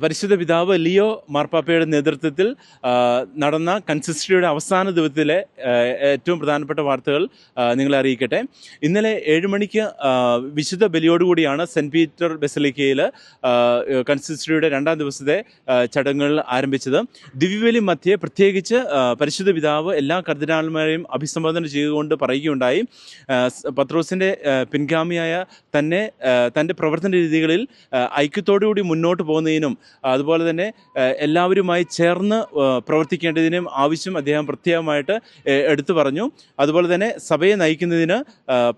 പരിശുദ്ധ പിതാവ് ലിയോ മാർപ്പാപ്പയുടെ നേതൃത്വത്തിൽ നടന്ന കൺസിസ്റ്ററിയുടെ അവസാന ദിവസത്തിലെ ഏറ്റവും പ്രധാനപ്പെട്ട വാർത്തകൾ നിങ്ങളെ അറിയിക്കട്ടെ. ഇന്നലെ 7 മണിക്ക് വിശുദ്ധ ബലിയോടുകൂടിയാണ് സെൻറ്റ് പീറ്റർ ബസിലിക്കയിൽ കൺസിസ്റ്ററിയുടെ 2ാം ദിവസത്തെ ചടങ്ങുകൾ ആരംഭിച്ചത്. ദിവ്യബലി മധ്യേ പ്രത്യേകിച്ച് പരിശുദ്ധ പിതാവ് എല്ലാ കർദിനാൾമാരെയും അഭിസംബോധന ചെയ്തുകൊണ്ട് പറയുകയുണ്ടായി. പത്രോസിൻ്റെ പിൻഗാമിയായ തൻ്റെ പ്രവർത്തന രീതികളിൽ ഐക്യത്തോടുകൂടി മുന്നോട്ട് പോകുന്നതിനും അതുപോലെ തന്നെ എല്ലാവരുമായി ചേർന്ന് പ്രവർത്തിക്കേണ്ടതിനും ആവശ്യം അദ്ദേഹം പ്രത്യേകമായിട്ട് എടുത്തു പറഞ്ഞു. അതുപോലെ തന്നെ സഭയെ നയിക്കുന്നതിന്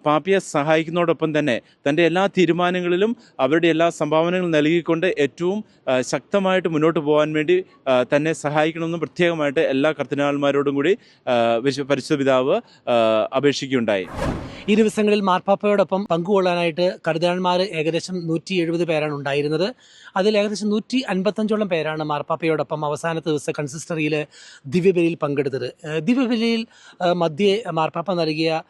പാപ്പയെ സഹായിക്കുന്നതോടൊപ്പം തന്നെ തൻ്റെ എല്ലാ തീരുമാനങ്ങളിലും അവരുടെ എല്ലാ സംഭാവനകളും നൽകിക്കൊണ്ട് ഏറ്റവും ശക്തമായിട്ട് മുന്നോട്ട് പോകാൻ വേണ്ടി തന്നെ സഹായിക്കണമെന്ന് പ്രത്യേകമായിട്ട് എല്ലാ കർദിനാൾമാരോടും കൂടി പരിശുദ്ധ പിതാവ് അപേക്ഷിക്കുകയുണ്ടായി. ഈ ദിവസങ്ങളിൽ മാർപ്പാപ്പയോടൊപ്പം പങ്കുകൊള്ളാനായിട്ട് കർദിനാൾമാർ ഏകദേശം 170 പേരാണ് ഉണ്ടായിരുന്നത്. അതിൽ ഏകദേശം 155ഓളം പേരാണ് മാർപ്പാപ്പയോടൊപ്പം അവസാനത്തെ ദിവസം കൺസിസ്റ്ററിയിൽ ദിവ്യബലിയിൽ പങ്കെടുത്തത്. ദിവ്യബലിയിൽ മധ്യേ മാർപ്പാപ്പ നൽകിയ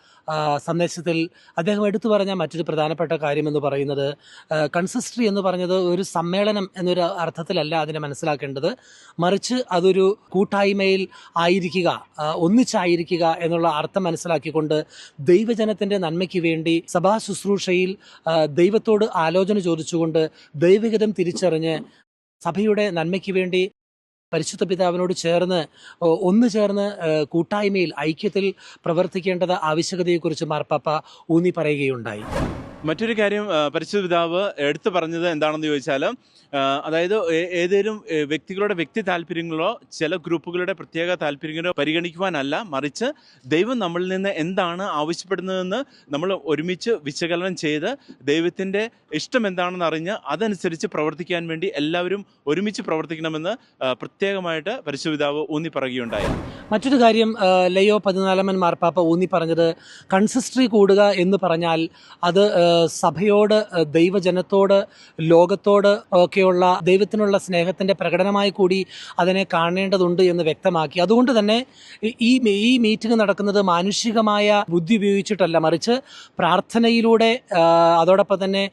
സന്ദേശത്തിൽ അദ്ദേഹം എടുത്തു പറഞ്ഞ മറ്റൊരു പ്രധാനപ്പെട്ട കാര്യമെന്ന് പറയുന്നത്, കൺസിസ്റ്ററി എന്ന് പറഞ്ഞത് ഒരു സമ്മേളനം എന്നൊരു അർത്ഥത്തിലല്ല അതിനെ മനസ്സിലാക്കേണ്ടത്, മറിച്ച് അതൊരു കൂട്ടായ്മയിൽ ആയിരിക്കുക, ഒന്നിച്ചായിരിക്കുക എന്നുള്ള അർത്ഥം മനസ്സിലാക്കിക്കൊണ്ട് ദൈവജനത്തിൻ്റെ നന്മയ്ക്ക് വേണ്ടി സഭാ ശുശ്രൂഷയിൽ ദൈവത്തോട് ആലോചന ചോദിച്ചുകൊണ്ട് ദൈവഹിതം തിരിച്ചറിഞ്ഞ് സഭയുടെ നന്മയ്ക്ക് വേണ്ടി പരിശുദ്ധ പിതാവിനോട് ഒന്നു ചേർന്ന് കൂട്ടായ്മയിൽ ഐക്യത്തിൽ പ്രവർത്തിക്കേണ്ടത് ആവശ്യകതയെക്കുറിച്ച് മാർപ്പാപ്പ ഊന്നി പറയുകയുണ്ടായി. മറ്റൊരു കാര്യം പരിശുദ്ധ പിതാവ് എടുത്തു പറഞ്ഞത് എന്താണെന്ന് ചോദിച്ചാൽ, അതായത് ഏതെങ്കിലും വ്യക്തികളുടെ വ്യക്തി താല്പര്യങ്ങളോ ചില ഗ്രൂപ്പുകളുടെ പ്രത്യേക താല്പര്യങ്ങളോ പരിഗണിക്കുവാനല്ല, മറിച്ച് ദൈവം നമ്മളിൽ നിന്ന് എന്താണ് ആവശ്യപ്പെടുന്നതെന്ന് നമ്മൾ ഒരുമിച്ച് വിശകലനം ചെയ്ത് ദൈവത്തിൻ്റെ ഇഷ്ടം എന്താണെന്ന് അറിഞ്ഞ് അതനുസരിച്ച് പ്രവർത്തിക്കാൻ വേണ്ടി എല്ലാവരും ഒരുമിച്ച് പ്രവർത്തിക്കണമെന്ന് പ്രത്യേകമായിട്ട് പരിശുദ്ധ പിതാവ് ഊന്നി പറയുകയുണ്ടായി. മറ്റൊരു കാര്യം ലയോ 14 മാർപ്പാപ്പ ഊന്നി പറഞ്ഞത്, കൺസിസ്റ്ററി കൂടുക എന്ന് പറഞ്ഞാൽ അത് സഭയോട്, ദൈവജനത്തോട്, ലോകത്തോട് ഒക്കെയുള്ള ദൈവത്തിനുള്ള സ്നേഹത്തിൻ്റെ പ്രകടനമായി കൂടി അതിനെ കാണേണ്ടതുണ്ട് എന്ന് വ്യക്തമാക്കി. അതുകൊണ്ട് തന്നെ ഈ മീറ്റിംഗ് നടക്കുന്നത് മാനുഷികമായ ബുദ്ധി ഉപയോഗിച്ചിട്ടല്ല, മറിച്ച് പ്രാർത്ഥനയിലൂടെ അതോടൊപ്പം തന്നെ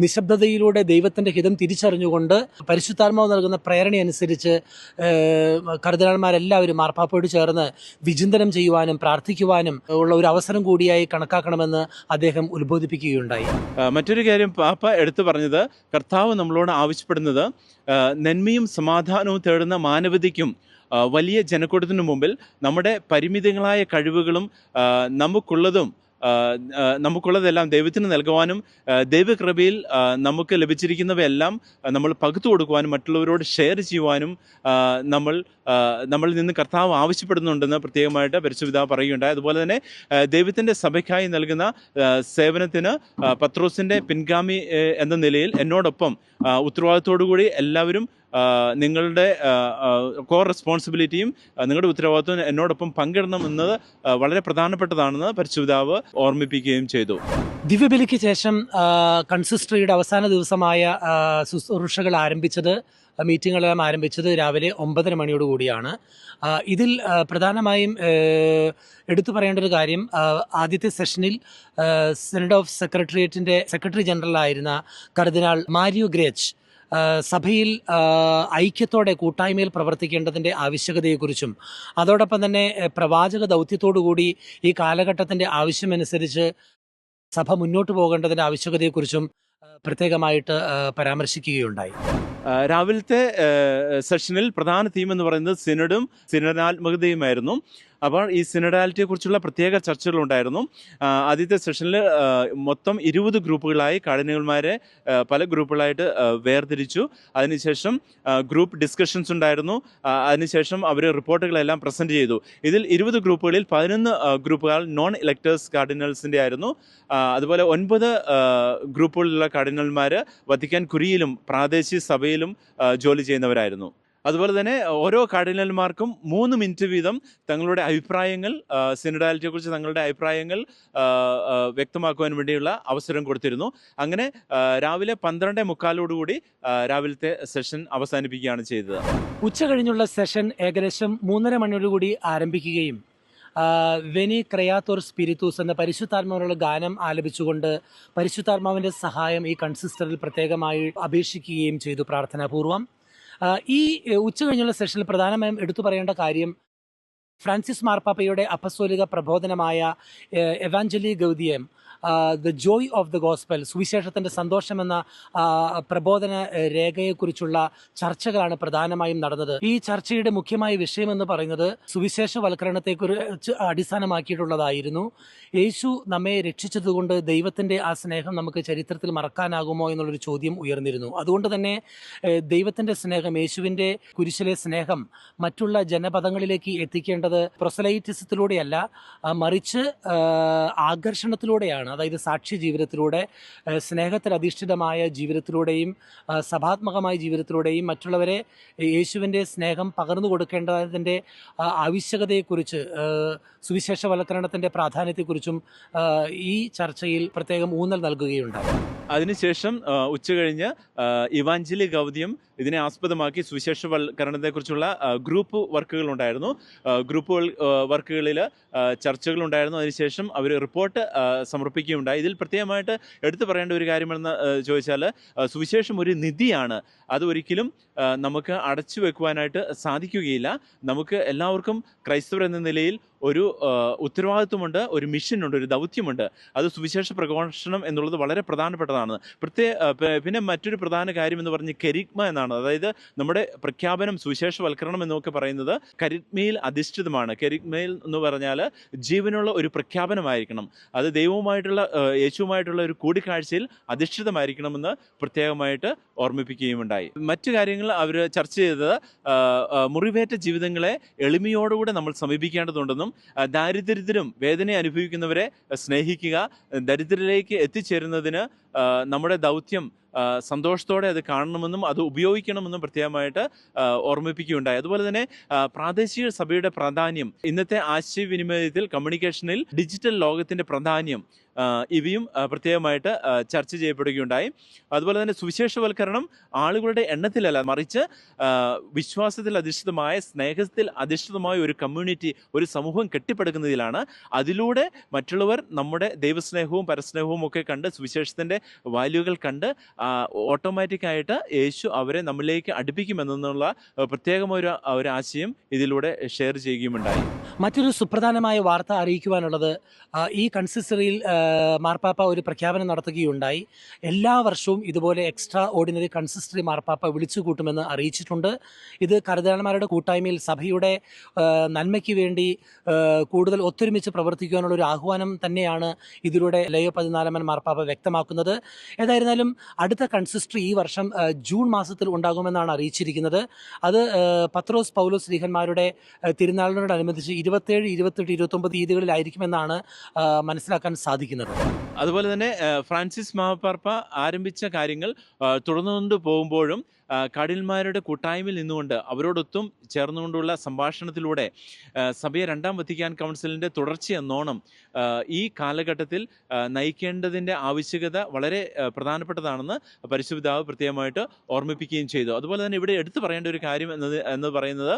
നിശബ്ദതയിലൂടെ ദൈവത്തിൻ്റെ ഹിതം തിരിച്ചറിഞ്ഞുകൊണ്ട് പരിശുദ്ധാത്മാവ് നൽകുന്ന പ്രേരണയനുസരിച്ച് കർദിനാൾമാരെല്ലാവരും മാർപ്പാപ്പയോട് ചേർന്ന് വിചിന്തനം ചെയ്യുവാനും പ്രാർത്ഥിക്കുവാനും ഉള്ള ഒരു അവസരം കൂടിയായി കണക്കാക്കണമെന്ന് അദ്ദേഹം ഉത്ബോധിപ്പിക്കുകയുണ്ടായി. മറ്റൊരു കാര്യം പാപ്പ എടുത്തു പറഞ്ഞത്, കർത്താവ് നമ്മളോട് ആവശ്യപ്പെടുന്നത് നന്മയും സമാധാനവും തേടുന്ന മാനവതയ്ക്കും വലിയ ജനക്കൂട്ടത്തിനു മുമ്പിൽ നമ്മുടെ പരിമിതങ്ങളായ കഴിവുകളും നമുക്കുള്ളതെല്ലാം ദൈവത്തിന് നൽകുവാനും ദൈവകൃപയിൽ നമുക്ക് ലഭിച്ചിരിക്കുന്നവയെല്ലാം നമ്മൾ പകുത്തു കൊടുക്കുവാനും മറ്റുള്ളവരോട് ഷെയർ ചെയ്യുവാനും നമ്മളിൽ നിന്ന് കർത്താവ് ആവശ്യപ്പെടുന്നുണ്ടെന്ന് പ്രത്യേകമായിട്ട് പരിശുദ്ധ പിതാവ് പറയുകയുണ്ടായി. അതുപോലെ തന്നെ ദൈവത്തിൻ്റെ സഭയ്ക്കായി നൽകുന്ന സേവനത്തിന് പത്രോസിൻ്റെ പിൻഗാമി എന്ന നിലയിൽ എന്നോടൊപ്പം ഉത്തരവാദിത്തോടുകൂടി എല്ലാവരും നിങ്ങളുടെ കോർ റെസ്പോൺസിബിലിറ്റിയും നിങ്ങളുടെ ഉത്തരവാദിത്വം എന്നോടൊപ്പം പങ്കിടണമെന്നത് വളരെ പ്രധാനപ്പെട്ടതാണെന്ന് പരിശുദ്ധ പിതാവ് ഓർമ്മിപ്പിക്കുകയും ചെയ്തു. ദിവ്യബലിക്ക് ശേഷം കൺസിസ്റ്ററിയുടെ അവസാന ദിവസമായ ശുശ്രൂഷകൾ മീറ്റിങ്ങുകളെല്ലാം ആരംഭിച്ചത് രാവിലെ 9:30 മണിയോടുകൂടിയാണ്. ഇതിൽ പ്രധാനമായും എടുത്തു പറയേണ്ട ഒരു കാര്യം, ആദ്യത്തെ സെഷനിൽ സിനഡ് ഓഫ് സെക്രട്ടേറിയറ്റിൻ്റെ സെക്രട്ടറി ജനറലായിരുന്ന കർദിനാൾ മാരിയോ ഗ്രേച്ച് സഭയിൽ ഐക്യത്തോടെ കൂട്ടായ്മയിൽ പ്രവർത്തിക്കേണ്ടതിൻ്റെ ആവശ്യകതയെക്കുറിച്ചും അതോടൊപ്പം തന്നെ പ്രവാചക ദൗത്യത്തോടുകൂടി ഈ കാലഘട്ടത്തിൻ്റെ ആവശ്യമനുസരിച്ച് സഭ മുന്നോട്ട് പോകേണ്ടതിൻ്റെ ആവശ്യകതയെക്കുറിച്ചും പ്രത്യേകമായിട്ട് പരാമർശിക്കുകയുണ്ടായി. രാവിലത്തെ സെഷനിൽ പ്രധാന തീം എന്ന് പറയുന്നത് സിനഡും സിനഡാത്മകതയുമായിരുന്നു. അപ്പോൾ ഈ സിനഡാലിറ്റിയെക്കുറിച്ചുള്ള പ്രത്യേക ചർച്ചകളുണ്ടായിരുന്നു. ആദ്യത്തെ സെഷനിൽ മൊത്തം 20 ഗ്രൂപ്പുകളായി കാർഡിനൽമാരെ പല ഗ്രൂപ്പുകളായിട്ട് വേർതിരിച്ചു. അതിനുശേഷം ഗ്രൂപ്പ് ഡിസ്കഷൻസ് ഉണ്ടായിരുന്നു. അതിനുശേഷം അവർ റിപ്പോർട്ടുകളെല്ലാം പ്രസൻറ്റ് ചെയ്തു. ഇതിൽ 20 ഗ്രൂപ്പുകളിൽ 11 ഗ്രൂപ്പുകൾ നോൺ ഇലക്ടേഴ്സ് കാർഡിനൽസിൻ്റെ ആയിരുന്നു. അതുപോലെ 9 ഗ്രൂപ്പുകളിലുള്ള കാർഡിനൽമാർ വത്തിക്കാൻ കുരിയിലും പ്രാദേശിക സഭയിലും ജോലി ചെയ്യുന്നവരായിരുന്നു. അതുപോലെ തന്നെ ഓരോ കാർഡിനൽമാർക്കും 3 മിനിറ്റ് വീതം തങ്ങളുടെ അഭിപ്രായങ്ങൾ, സിനഡാലിറ്റിയെക്കുറിച്ച് തങ്ങളുടെ അഭിപ്രായങ്ങൾ വ്യക്തമാക്കുവാൻ വേണ്ടിയുള്ള അവസരം കൊടുത്തിരുന്നു. അങ്ങനെ രാവിലെ 12:45 രാവിലത്തെ സെഷൻ അവസാനിപ്പിക്കുകയാണ് ചെയ്തത്. ഉച്ച കഴിഞ്ഞുള്ള സെഷൻ ഏകദേശം 3:30 മണിയോടുകൂടി ആരംഭിക്കുകയും വെനി ക്രയാത്തോർ സ്പിരിത്തൂസ് എന്ന പരിശുദ്ധാത്മാവിനുള്ള ഗാനം ആലപിച്ചുകൊണ്ട് പരിശുദ്ധാത്മാവിൻ്റെ സഹായം ഈ കൺസിസ്റ്ററിൽ പ്രത്യേകമായി അപേക്ഷിക്കുകയും ചെയ്തു പ്രാർത്ഥനാപൂർവം. ഈ ഉച്ചകഴിഞ്ഞുള്ള സെഷനിൽ പ്രധാനമായും എടുത്തു പറയേണ്ട കാര്യം ഫ്രാൻസിസ് മാർപ്പാപ്പയുടെ അപ്പസ്തോലിക പ്രബോധനമായ എവാഞ്ചലി ഗൗതിയം, the joy of the gospel, സുവിശേഷത്തിൻ്റെ സന്തോഷമെന്ന പ്രബോധന രേഖയെക്കുറിച്ചുള്ള ചർച്ചകളാണ് പ്രധാനമായും നടന്നത്. ഈ ചർച്ചയുടെ മുഖ്യമായ വിഷയമെന്ന് പറയുന്നത് സുവിശേഷവൽക്കരണത്തെക്കുറിച്ച് അടിസ്ഥാനമാക്കിയിട്ടുള്ളതായിരുന്നു. യേശു നമ്മെ രക്ഷിച്ചതുകൊണ്ട് ദൈവത്തിൻ്റെ ആ സ്നേഹം നമുക്ക് ചരിത്രത്തിൽ മറക്കാനാകുമോ എന്നുള്ളൊരു ചോദ്യം ഉയർന്നിരുന്നു. അതുകൊണ്ട് തന്നെ ദൈവത്തിൻ്റെ സ്നേഹം, യേശുവിൻ്റെ കുരിശിലെ സ്നേഹം മറ്റുള്ള ജനപദങ്ങളിലേക്ക് എത്തിക്കേണ്ടത് പ്രൊസലൈറ്റിസത്തിലൂടെയല്ല, മറിച്ച് ആകർഷണത്തിലൂടെയാണ്. അതായത് സാക്ഷ്യ ജീവിതത്തിലൂടെ, സ്നേഹത്തിൽ അധിഷ്ഠിതമായ ജീവിതത്തിലൂടെയും സഭാത്മകമായ ജീവിതത്തിലൂടെയും മറ്റുള്ളവരെ യേശുവിൻ്റെ സ്നേഹം പകർന്നു കൊടുക്കേണ്ടതിൻ്റെ ആവശ്യകതയെക്കുറിച്ച്, സുവിശേഷവൽക്കരണത്തിൻ്റെ പ്രാധാന്യത്തെക്കുറിച്ചും ഈ ചർച്ചയിൽ പ്രത്യേകം ഊന്നൽ നൽകുകയുണ്ടായി. അതിനുശേഷം ഉച്ചകഴിഞ്ഞ് ഇവാഞ്ചലി ഗൗതിയം ഇതിനെ ആസ്പദമാക്കി സുവിശേഷവൽക്കരണത്തെക്കുറിച്ചുള്ള ഗ്രൂപ്പ് വർക്കുകൾ ഉണ്ടായിരുന്നു. ഗ്രൂപ്പ് വർക്കുകളിൽ ചർച്ചകളുണ്ടായിരുന്നു. അതിനുശേഷം അവർ റിപ്പോർട്ട് സമർപ്പിക്കുകയുണ്ടായി. ഇതിൽ പ്രത്യേകമായിട്ട് എടുത്തു പറയേണ്ട ഒരു കാര്യമെന്ന് ചോദിച്ചാൽ, സുവിശേഷം ഒരു നിധിയാണ്. അത് ഒരിക്കലും നമുക്ക് അടച്ചു വെക്കുവാനായിട്ട് സാധിക്കുകയില്ല. നമുക്ക് എല്ലാവർക്കും ക്രൈസ്തവർ എന്ന നിലയിൽ ഒരു ഉത്തരവാദിത്വമുണ്ട്, ഒരു മിഷനുണ്ട്, ഒരു ദൗത്യമുണ്ട്. അത് സുവിശേഷ പ്രഘോഷണം എന്നുള്ളത് വളരെ പ്രധാനപ്പെട്ടതാണ്. പിന്നെ മറ്റൊരു പ്രധാന കാര്യം എന്ന് പറഞ്ഞ് കെരിഗ്മ എന്നാണ്. അതായത് നമ്മുടെ പ്രഖ്യാപനം, സുവിശേഷവൽക്കരണം എന്നൊക്കെ പറയുന്നത് കരിഗ്മയിൽ അധിഷ്ഠിതമാണ്. കരിഗ്മയിൽ എന്ന് പറഞ്ഞാൽ ജീവനുള്ള ഒരു പ്രഖ്യാപനമായിരിക്കണം. അത് ദൈവവുമായിട്ടുള്ള, യേശുവുമായിട്ടുള്ള ഒരു കൂടിക്കാഴ്ചയിൽ അധിഷ്ഠിതമായിരിക്കണമെന്ന് പ്രത്യേകമായിട്ട് ഓർമ്മിപ്പിക്കുകയുമുണ്ടായി. മറ്റു കാര്യങ്ങൾ അവർ ചർച്ച ചെയ്തത് മുറിവേറ്റ ജീവിതങ്ങളെ എളിമയോടുകൂടെ നമ്മൾ സമീപിക്കേണ്ടതുണ്ടെന്നും, ദാരിദ്ര്യത്തിലും വേദന അനുഭവിക്കുന്നവരെ സ്നേഹിക്കുക, ദരിദ്രരിലേക്ക് എത്തിച്ചേരുന്നതിന് നമ്മുടെ ദൗത്യം സന്തോഷത്തോടെ അത് കാണണമെന്നും അത് ഉപയോഗിക്കണമെന്നും പ്രത്യേകമായിട്ട് ഓർമ്മിപ്പിക്കുകയുണ്ടായി. അതുപോലെ തന്നെ പ്രാദേശിക സഭയുടെ പ്രാധാന്യം, ഇന്നത്തെ ആശയവിനിമയത്തിൽ, കമ്മ്യൂണിക്കേഷനിൽ ഡിജിറ്റൽ ലോകത്തിൻ്റെ പ്രാധാന്യം, ഇവയും പ്രത്യേകമായിട്ട് ചർച്ച ചെയ്യപ്പെടുകയുണ്ടായി. അതുപോലെ തന്നെ സുവിശേഷവൽക്കരണം ആളുകളുടെ എണ്ണത്തിലല്ല, മറിച്ച് വിശ്വാസത്തിൽ അധിഷ്ഠിതമായ, സ്നേഹത്തിൽ അധിഷ്ഠിതമായ ഒരു കമ്മ്യൂണിറ്റി, ഒരു സമൂഹം കെട്ടിപ്പടുക്കുന്നതിലാണ്. അതിലൂടെ മറ്റുള്ളവർ നമ്മുടെ ദൈവസ്നേഹവും പരസ്നേഹവും ഒക്കെ കണ്ട്, സുവിശേഷത്തിൻ്റെ വാല്യൂകൾ കണ്ട് ഓട്ടോമാറ്റിക്കായിട്ട് യേശു അവരെ നമ്മളിലേക്ക് അടുപ്പിക്കുമെന്നുള്ള പ്രത്യേകമായ ഒരു ആശയം ഇതിലൂടെ ഷെയർ ചെയ്യുകയുമുണ്ടായി. മറ്റൊരു സുപ്രധാനമായ വാർത്ത അറിയിക്കുവാനുള്ളത്, ഈ കൺസിസ്റ്ററിയിൽ മാർപ്പാപ്പ ഒരു പ്രഖ്യാപനം നടത്തുകയുണ്ടായി. എല്ലാ വർഷവും ഇതുപോലെ എക്സ്ട്രാ ഓർഡിനറി കൺസിസ്റ്ററി മാർപ്പാപ്പ വിളിച്ചു കൂട്ടുമെന്ന് അറിയിച്ചിട്ടുണ്ട്. ഇത് കർദിനാൾമാരുടെ കൂട്ടായ്മയിൽ സഭയുടെ നന്മയ്ക്ക് വേണ്ടി കൂടുതൽ ഒത്തൊരുമിച്ച് പ്രവർത്തിക്കുവാനുള്ള ഒരു ആഹ്വാനം തന്നെയാണ് ഇതിലൂടെ ലയോ 14 മാർപ്പാപ്പ വ്യക്തമാക്കുന്നത്. ഏതായിരുന്നാലും അടുത്ത കൺസിസ്റ്ററി ഈ വർഷം ജൂൺ മാസത്തിൽ ഉണ്ടാകുമെന്നാണ് അറിയിച്ചിരിക്കുന്നത്. അത് പത്രോസ് പൗലോസ് ശ്ലീഹന്മാരുടെ തിരുനാളിനോടനുബന്ധിച്ച് 27, 28, 29 തീയതികളിലായിരിക്കുമെന്നാണ് മനസ്സിലാക്കാൻ സാധിക്കുന്നത്. അതുപോലെ തന്നെ ഫ്രാൻസിസ് മാർപ്പാപ്പ ആരംഭിച്ച കാര്യങ്ങൾ തുടർന്നുകൊണ്ട് പോകുമ്പോഴും കാർഡിനൽമാരുടെ കൂട്ടായ്മയിൽ നിന്നുകൊണ്ട് അവരോടൊത്തും ചേർന്നുകൊണ്ടുള്ള സംഭാഷണത്തിലൂടെ സഭയെ 2ാം വത്തിക്കാൻ കൗൺസിലിൻ്റെ തുടർച്ചയെന്നോണം ഈ കാലഘട്ടത്തിൽ നയിക്കേണ്ടതിൻ്റെ ആവശ്യകത വളരെ പ്രധാനപ്പെട്ടതാണെന്ന് പരിശുദ്ധ പിതാവ് പ്രത്യേകമായിട്ട് ഓർമ്മിപ്പിക്കുകയും ചെയ്തു. അതുപോലെ തന്നെ ഇവിടെ എടുത്തു പറയേണ്ട ഒരു കാര്യം എന്ന് പറയുന്നത്,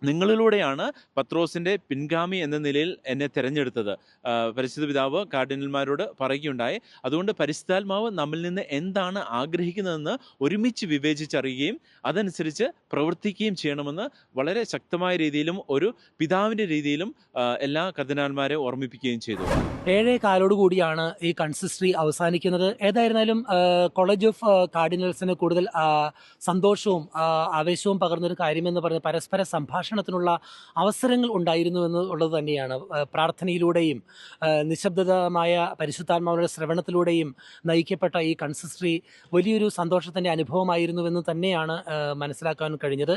നിങ്ങളിലൂടെയാണ് പത്രോസിൻ്റെ പിൻഗാമി എന്ന നിലയിൽ എന്നെ തിരഞ്ഞെടുത്തത്. പരിശുദ്ധ പിതാവ് കാർഡിനൽമാരോട് പറയുകയുണ്ടായി. അതുകൊണ്ട് പരിശുദ്ധാത്മാവ് നമ്മിൽ നിന്ന് എന്താണ് ആഗ്രഹിക്കുന്നതെന്ന് ഒരുമിച്ച് വിവേചിച്ചറിയുകയും അതനുസരിച്ച് പ്രവർത്തിക്കുകയും ചെയ്യണമെന്ന് വളരെ ശക്തമായ രീതിയിലും ഒരു പിതാവിൻ്റെ രീതിയിലും എല്ലാ കർദിനാൾമാരെ ഓർമ്മിപ്പിക്കുകയും ചെയ്തു. 7:15 കൂടിയാണ് ഈ കൺസിസ്റ്ററി അവസാനിക്കുന്നത്. ഏതായിരുന്നാലും കോളേജ് ഓഫ് കാർഡിനൽസിന് കൂടുതൽ സന്തോഷവും ആവേശവും പകർന്നൊരു കാര്യമെന്ന് പറയുന്നത് പരസ്പര സംഭാഷണത്തിനുള്ള അവസരങ്ങൾ ഉണ്ടായിരുന്നു എന്നുള്ളത് തന്നെയാണ്. പ്രാർത്ഥനയിലൂടെയും നിശബ്ദമായ പരിശുദ്ധാത്മാവിന്റെ ശ്രവണത്തിലൂടെയും നയിക്കപ്പെട്ട ഈ കൺസിസ്റ്ററി വലിയൊരു സന്തോഷത്തിൻ്റെ അനുഭവമായിരുന്നുവെന്ന് തന്നെയാണ് മനസ്സിലാക്കാൻ കഴിഞ്ഞത്.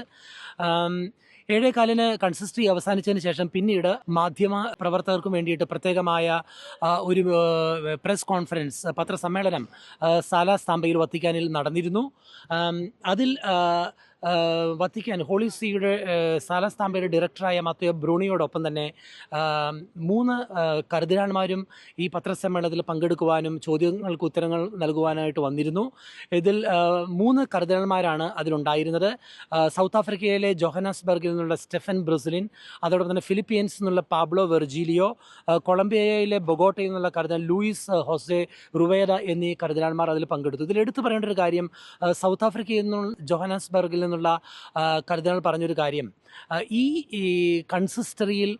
7:15 കൺസിസ്റ്ററി അവസാനിച്ചതിന് ശേഷം പിന്നീട് മാധ്യമ പ്രവർത്തകർക്കും വേണ്ടിയിട്ട് പ്രത്യേകമായ ഒരു പ്രസ് കോൺഫറൻസ്, പത്രസമ്മേളനം സാലാ സ്താംബയിൽ വത്തിക്കാനിൽ നടന്നിരുന്നു. അതിൽ വത്തിക്കാൻ ഹോളി സീയുടെ സാലസ്താംബയുടെ ഡയറക്ടറായ മാത്തയോ ബ്രൂണിയോടൊപ്പം തന്നെ 3 കർദിനാൾമാരും ഈ പത്രസമ്മേളനത്തിൽ പങ്കെടുക്കുവാനും ചോദ്യങ്ങൾക്ക് ഉത്തരങ്ങൾ നൽകുവാനായിട്ട് വന്നിരുന്നു. ഇതിൽ 3 കർദിനാൾമാരാണ് അതിലുണ്ടായിരുന്നത്. സൗത്ത് ആഫ്രിക്കയിലെ ജോഹന്നാസ്ബർഗിൽ നിന്നുള്ള സ്റ്റെഫൻ ബ്രസിലിൻ, അതോടൊപ്പം തന്നെ ഫിലിപ്പീൻസിൽ നിന്നുള്ള പാബ്ലോ വെർജീലിയോ, കൊളംബിയയിലെ ബൊഗോട്ടയിൽ നിന്നുള്ള കർദിനാൾ ലൂയിസ് ഹോസെ റുവേദ എന്നീ കർദിനാൾമാർ അതിൽ പങ്കെടുത്തു. ഇതിൽ എടുത്തു പറയേണ്ട ഒരു കാര്യം, സൗത്ത് ആഫ്രിക്കയിൽ നിന്നുള്ള ജോഹന്നാസ്ബർഗിൽ നിന്നുള്ള കർദിനാൾ പറഞ്ഞൊരു കാര്യം, ഈ കൺസിസ്റ്ററിയിൽ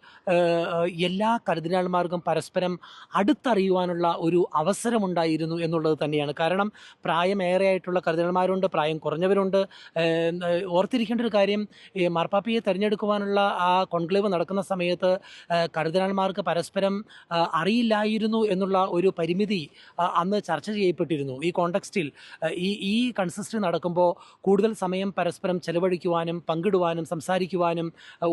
എല്ലാ കർദിനാൾമാർക്കും പരസ്പരം അടുത്തറിയുവാനുള്ള ഒരു അവസരമുണ്ടായിരുന്നു എന്നുള്ളത് തന്നെയാണ്. കാരണം പ്രായമേറെയായിട്ടുള്ള കർദിനാൾമാരുണ്ട്, പ്രായം കുറഞ്ഞവരുണ്ട്. ഓർത്തിരിക്കേണ്ട ഒരു കാര്യം, ഈ മാർപ്പാപ്പയെ തിരഞ്ഞെടുക്കുവാനുള്ള ആ കോൺക്ലേവ് നടക്കുന്ന സമയത്ത് കർദിനാൾമാർക്ക് പരസ്പരം അറിയില്ലായിരുന്നു എന്നുള്ള ഒരു പരിമിതി അന്ന് ചർച്ച ചെയ്യപ്പെട്ടിരുന്നു. ഈ കോണ്ടെക്സ്റ്റിൽ ഈ കൺസിസ്റ്ററി നടക്കുമ്പോൾ കൂടുതൽ സമയം പരസ്പരം ചെലവഴിക്കുവാനും പങ്കിടുവാനും സംസാരിക്കുവാനും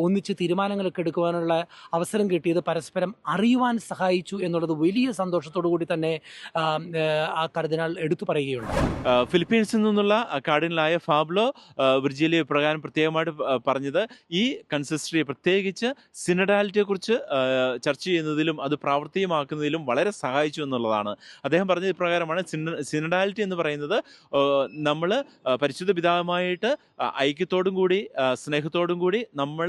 ഒന്നിച്ച് തീരുമാനങ്ങളൊക്കെ എടുക്കുവാനുള്ള അവസരം കിട്ടിയത് പരസ്പരം അറിയുവാൻ സഹായിച്ചു എന്നുള്ളത് വലിയ സന്തോഷത്തോടു കൂടി തന്നെ ആ കർദിനാൾ എടുത്തു പറയുകയുണ്ട്. ഫിലിപ്പീൻസിൽ നിന്നുള്ള കാർഡിനലായ ഫാബ്ലോ വിർജീലിയോ പ്രകാരം പ്രത്യേകമായിട്ട് പറഞ്ഞത് ഈ കൺസിസ്റ്ററി പ്രത്യേകിച്ച് സിനഡാലിറ്റിയെക്കുറിച്ച് ചർച്ച ചെയ്യുന്നതിലും അത് പ്രാവർത്തികമാക്കുന്നതിലും വളരെ സഹായിച്ചു എന്നുള്ളതാണ്. അദ്ദേഹം പറഞ്ഞത് ഇപ്രകാരമാണ്, സിനഡാലിറ്റി എന്ന് പറയുന്നത് നമ്മൾ പരിശുദ്ധ പിതാവുമായിട്ട് ഐക്യത്തോടും കൂടി സ്നേഹത്തോടും കൂടി നമ്മൾ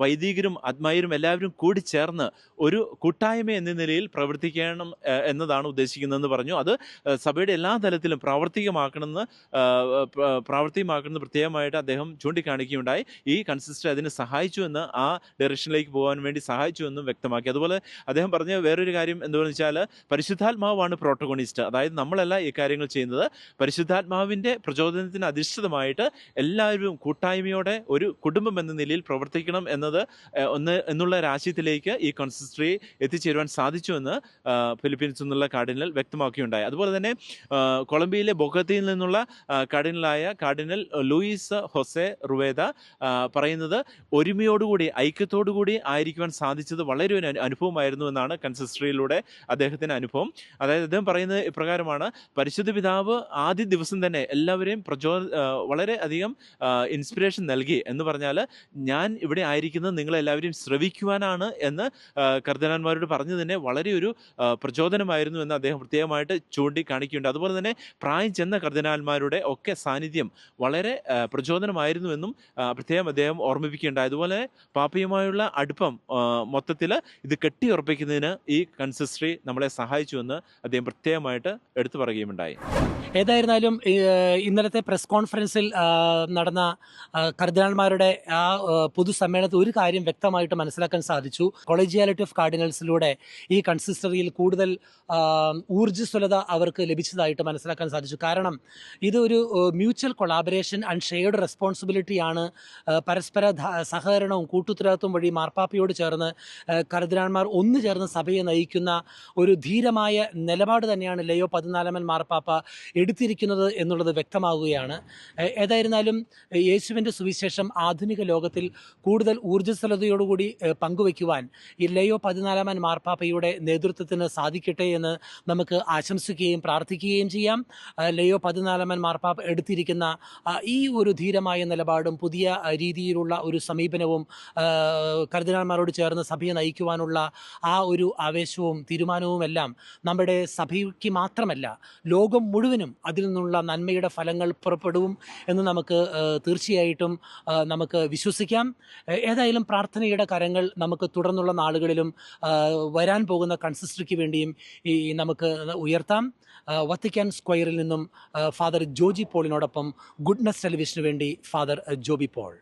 വൈദികരും ആത്മായരും എല്ലാവരും കൂടി ചേർന്ന് ഒരു കൂട്ടായ്മ എന്ന നിലയിൽ പ്രവർത്തിക്കണം എന്നതാണ് ഉദ്ദേശിക്കുന്നതെന്ന് പറഞ്ഞു. അത് സഭയുടെ എല്ലാ തലത്തിലും പ്രാവർത്തികമാക്കണമെന്ന് പ്രത്യേകമായിട്ട് അദ്ദേഹം ചൂണ്ടിക്കാണിക്കുകയുണ്ടായി. ഈ കൺസിസ്റ്ററി അതിന് സഹായിച്ചു എന്ന്, ആ ഡയറക്ഷനിലേക്ക് പോകാൻ വേണ്ടി സഹായിച്ചു എന്നും വ്യക്തമാക്കി. അതുപോലെ അദ്ദേഹം പറഞ്ഞ വേറൊരു കാര്യം എന്താണെന്ന് വെച്ചാൽ, പരിശുദ്ധാത്മാവാണ് പ്രോട്ടഗോണിസ്റ്റ്. അതായത് നമ്മളല്ല ഈ കാര്യങ്ങൾ ചെയ്യുന്നത്, പരിശുദ്ധാത്മാവിൻ്റെ പ്രചോദനത്തിന് അധിഷ്ഠിതമായിട്ട് എല്ലാവരും കൂട്ടായ്മയോടെ ഒരു കുടുംബം എന്ന നിലയിൽ പ്രവർത്തിക്കണം എന്നുള്ള രാശിയത്തിലേക്ക് ഈ കൺസിസ്റ്ററി എത്തിച്ചേരുവാൻ സാധിച്ചുവെന്ന് ഫിലിപ്പീൻസിൽ നിന്നുള്ള കാർഡിനൽ വ്യക്തമാക്കുകയുണ്ടായി. അതുപോലെ തന്നെ കൊളംബിയയിലെ ബൊഗോട്ടയിൽ നിന്നുള്ള കാർഡിനൽ ലൂയിസ് ഹൊസെ റുവേദ പറയുന്നത്, ഒരുമയോടുകൂടി ഐക്യത്തോടുകൂടി ആയിരിക്കുവാൻ സാധിച്ചത് വളരെ ഒരു അനുഭവമായിരുന്നു എന്നാണ് കൺസിസ്റ്ററിയിലൂടെ അദ്ദേഹത്തിൻ്റെ അനുഭവം. അതായത് അദ്ദേഹം പറയുന്നത് ഇപ്രകാരമാണ്, പരിശുദ്ധ പിതാവ് ആദ്യ ദിവസം തന്നെ എല്ലാവരെയും വളരെ അധികം ഇൻസ്പിറേഷൻ നൽകി. എന്ന് പറഞ്ഞാൽ, ഞാൻ ഇവിടെ ആയിരിക്കുന്നത് നിങ്ങളെല്ലാവരെയും ശ്രവിക്കുവാനാണ് എന്ന് കർദിനാൾമാരോട് പറഞ്ഞു തന്നെ വളരെ ഒരു പ്രചോദനമായിരുന്നു എന്ന് അദ്ദേഹം പ്രത്യേകമായിട്ട് ചൂണ്ടിക്കാണിക്കുകയുണ്ട്. അതുപോലെ തന്നെ പ്രായം ചെന്ന കർദിനാൾമാരുടെ ഒക്കെ സാന്നിധ്യം വളരെ പ്രചോദനമായിരുന്നു എന്നും പ്രത്യേകം അദ്ദേഹം ഓർമ്മിപ്പിക്കുകയുണ്ടായി. അതുപോലെ പാപ്പയുമായുള്ള അടുപ്പം മൊത്തത്തിൽ ഇത് കെട്ടിയുറപ്പിക്കുന്നതിന് ഈ കൺസിസ്റ്ററി നമ്മളെ സഹായിച്ചുവെന്ന് അദ്ദേഹം പ്രത്യേകമായിട്ട് എടുത്തു പറയുകയുണ്ടായി. ഏതായിരുന്നാലും ഇന്നലത്തെ പ്രസ് കോൺഫറൻസിൽ നടന്ന കർദിനാൾമാരുടെ ആ പൊതുസമ്മേളനത്തിൽ ഒരു കാര്യം വ്യക്തമായിട്ട് മനസ്സിലാക്കാൻ സാധിച്ചു. കൊളീജിയാലിറ്റി ഓഫ് കാർഡിനൽസിലൂടെ ഈ കൺസിസ്റ്ററിയിൽ കൂടുതൽ ഊർജ്ജസ്വലത അവർക്ക് ലഭിച്ചതായിട്ട് മനസ്സിലാക്കാൻ സാധിച്ചു. കാരണം ഇതൊരു മ്യൂച്വൽ കൊളാബറേഷൻ ആൻഡ് ഷെയർഡ് റെസ്പോൺസിബിലിറ്റിയാണ്. പരസ്പര സഹകരണവും കൂട്ടുത്തരവാദിത്വം വഴി മാർപ്പാപ്പയോട് ചേർന്ന് കർദിനാൾമാർ ഒന്നു ചേർന്ന് സഭയെ നയിക്കുന്ന ഒരു ധീരമായ നിലപാട് തന്നെയാണ് ലയോ 14 മാർപ്പാപ്പ എടുത്തിരിക്കുന്നത് എന്നുള്ളത് വ്യക്തമാവുകയാണ്. ഏതായിരുന്നാലും യേശുവിൻ്റെ സുവിശേഷം ആധുനിക ലോകത്തിൽ കൂടുതൽ ഊർജ്ജസ്വലതയോടുകൂടി പങ്കുവയ്ക്കുവാൻ ഈ ലയോ 14 മാർപ്പാപ്പയുടെ നേതൃത്വത്തിന് സാധിക്കട്ടെ എന്ന് നമുക്ക് ആശംസിക്കുകയും പ്രാർത്ഥിക്കുകയും ചെയ്യാം. ലയോ 14 മാർപ്പാപ്പ എടുത്തിരിക്കുന്ന ഈ ഒരു ധീരമായ നിലപാടും പുതിയ രീതിയിലുള്ള ഒരു സമീപനവും കർദിനാൾമാരോട് ചേർന്ന് സഭയെ നയിക്കുവാനുള്ള ആ ഒരു ആവേശവും തീരുമാനവുമെല്ലാം നമ്മുടെ സഭയ്ക്ക് മാത്രമല്ല ലോകം മുഴുവനും അതിൽ നിന്നുള്ള നന്മയുടെ ഫലങ്ങൾ പുറപ്പെടും എന്ന് നമുക്ക് തീർച്ചയായിട്ടും നമുക്ക് വിശ്വസിക്കാം. ഏതായാലും പ്രാർത്ഥനയുടെ കരങ്ങൾ നമുക്ക് തുടർന്നുള്ള നാളുകളിലും വരാൻ പോകുന്ന കൺസിസ്റ്ററിക്ക് വേണ്ടിയും നമുക്ക് ഉയർത്താം. വത്തിക്കാൻ സ്ക്വയറിൽ നിന്നും ഫാദർ ജോജി പോളിനോടൊപ്പം ഗുഡ്നസ് ടെലിവിഷന് വേണ്ടി ഫാദർ ജോബി പോൾ.